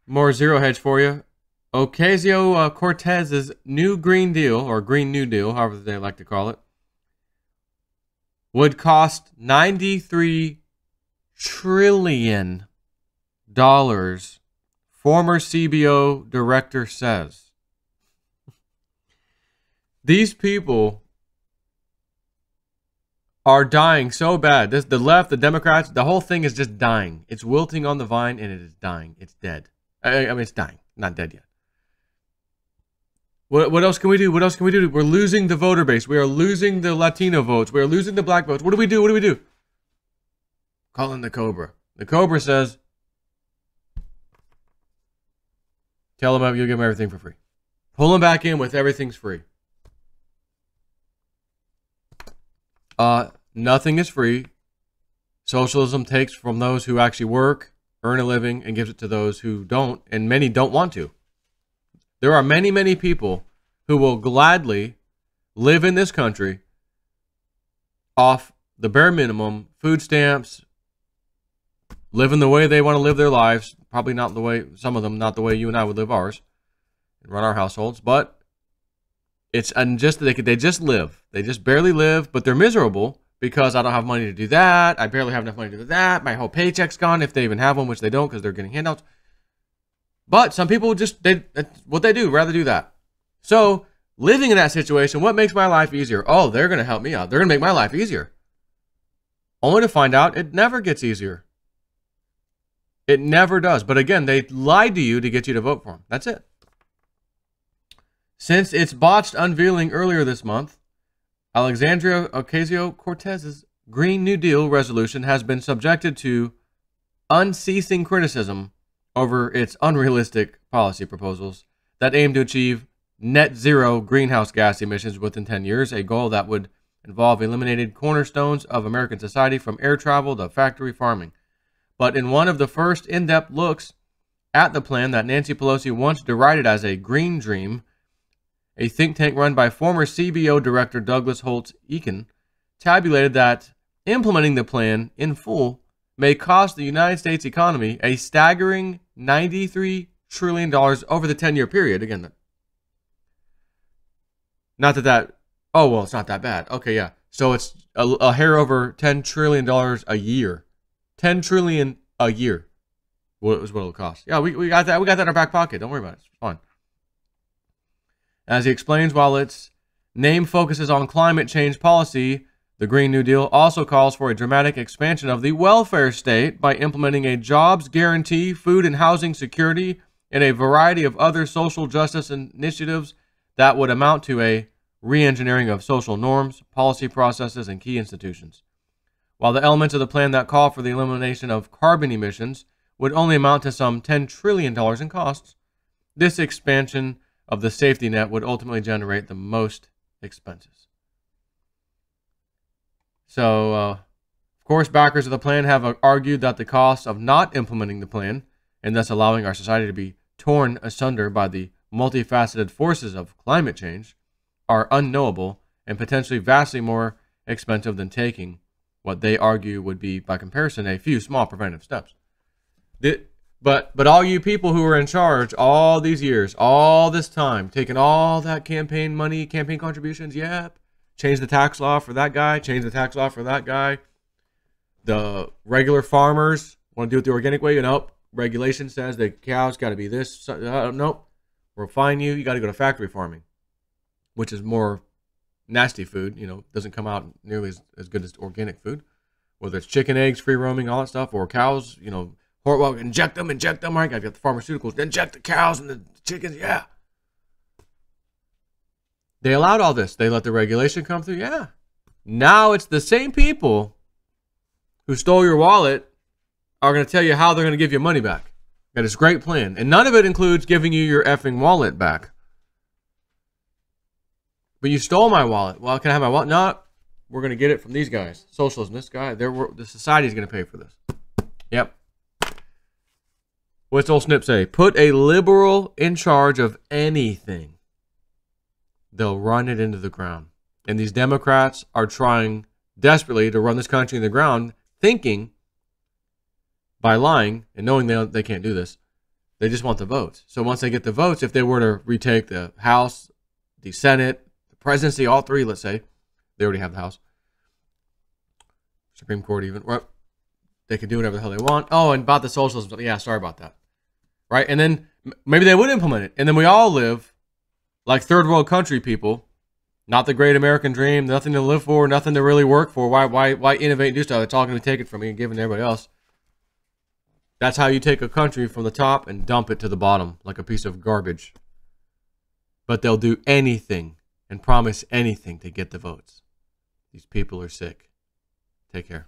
More zero hedge for you. Ocasio-Cortez's new Green Deal, or Green New Deal, however they like to call it, would cost $93 trillion, former CBO director says. These people are dying so bad. The left, the Democrats, the whole thing is just dying. It's wilting on the vine and it is dying. It's dead. I mean, it's dying. Not dead yet. What else can we do? What else can we do? We're losing the voter base. We are losing the Latino votes. We are losing the black votes. What do we do? What do we do? Call in the Cobra. The Cobra says, tell them you'll give them everything for free. Pull them back in with everything's free. Nothing is free. Socialism takes from those who actually work, earn a living, and gives it to those who don't, and many don't want to. There are many, many people who will gladly live in this country off the bare minimum, food stamps, living the way they want to live their lives. Probably not the way, some of them, not the way you and I would live ours and run our households, but it's just they just live. They just barely live, but they're miserable because I don't have money to do that. I barely have enough money to do that. My whole paycheck's gone if they even have one, which they don't because they're getting handouts. But some people just, that's what they do, rather do that. So living in that situation, what makes my life easier? Oh, they're going to help me out. They're going to make my life easier. Only to find out it never gets easier. It never does. But again, they lied to you to get you to vote for them. That's it. Since its botched unveiling earlier this month, Alexandria Ocasio-Cortez's Green New Deal resolution has been subjected to unceasing criticism over its unrealistic policy proposals that aim to achieve net zero greenhouse gas emissions within 10 years, a goal that would involve eliminated cornerstones of American society from air travel to factory farming. But in one of the first in-depth looks at the plan that Nancy Pelosi once derided as a green dream, a think tank run by former CBO director Douglas Holtz-Eakin tabulated that implementing the plan in full may cost the United States economy a staggering $93 trillion over the 10-year period. Again, not that, oh, well, it's not that bad. Okay, yeah. So it's a hair over $10 trillion a year. $10 trillion a year was what it'll cost. Yeah, we got that. We got that in our back pocket. Don't worry about it. It's fine. As he explains, while its name focuses on climate change policy, the Green New Deal also calls for a dramatic expansion of the welfare state by implementing a jobs guarantee, food and housing security, and a variety of other social justice initiatives that would amount to a re-engineering of social norms, policy processes, and key institutions. While the elements of the plan that call for the elimination of carbon emissions would only amount to some $10 trillion in costs, this expansion of the safety net would ultimately generate the most expenses. So, of course, backers of the plan have argued that the costs of not implementing the plan, and thus allowing our society to be torn asunder by the multifaceted forces of climate change, are unknowable and potentially vastly more expensive than taking what they argue would be, by comparison, a few small preventive steps. But all you people who were in charge all these years, all this time, taking all that campaign money, campaign contributions, yep, change the tax law for that guy, change the tax law for that guy. The regular farmers want to do it the organic way, regulation says the cows got to be this. Nope, we'll fine you. You got to go to factory farming, which is more nasty food, doesn't come out nearly as good as organic food, whether it's chicken, eggs, free roaming, all that stuff, or cows, well, inject them, right? Got the pharmaceuticals, inject the cows and the chickens, yeah. They allowed all this. They let the regulation come through, yeah. Now it's the same people who stole your wallet are going to tell you how they're going to give you money back. Got this great plan, and none of it includes giving you your effing wallet back. But you stole my wallet. Well, can I have my wallet? No, we're going to get it from these guys. Socialism, this guy, the society is going to pay for this. Yep. What's old Snip say? Put a liberal in charge of anything, they'll run it into the ground. And these Democrats are trying desperately to run this country in the ground, thinking, by lying and knowing they can't do this, They just want the votes. So once they get the votes, if they were to retake the House, the Senate, the presidency, all three, let's say, they already have the House, Supreme Court even, right? They can do whatever the hell they want. Oh, and about the socialism, yeah, sorry about that. Right? And then maybe they would implement it. And then we all live like third world country people, not the great American dream, nothing to live for, nothing to really work for. Why innovate and do stuff? It's all going to take it from me and give it to everybody else. That's how you take a country from the top and dump it to the bottom like a piece of garbage. But they'll do anything and promise anything to get the votes. These people are sick. Take care.